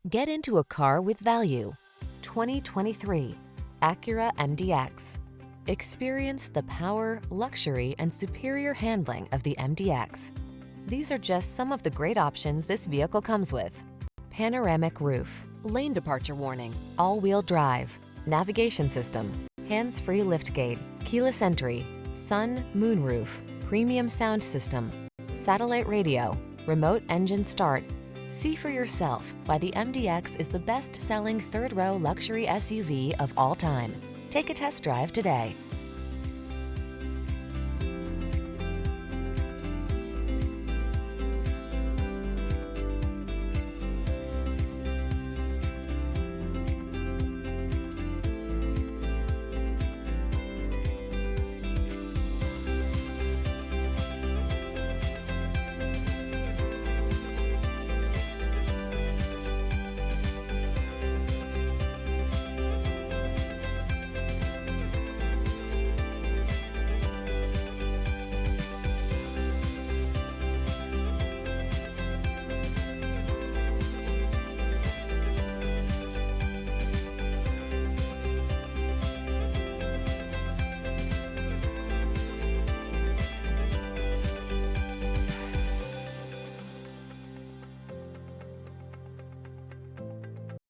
Get into a car with value. 2023 Acura MDX. Experience the power, luxury, and superior handling of the MDX. These are just some of the great options this vehicle comes with: panoramic roof, lane departure warning, all-wheel drive, navigation system, hands-free liftgate, keyless entry, sun, moonroof, premium sound system, satellite radio, remote engine start. See for yourself why the MDX is the best-selling third-row luxury SUV of all time. Take a test drive today.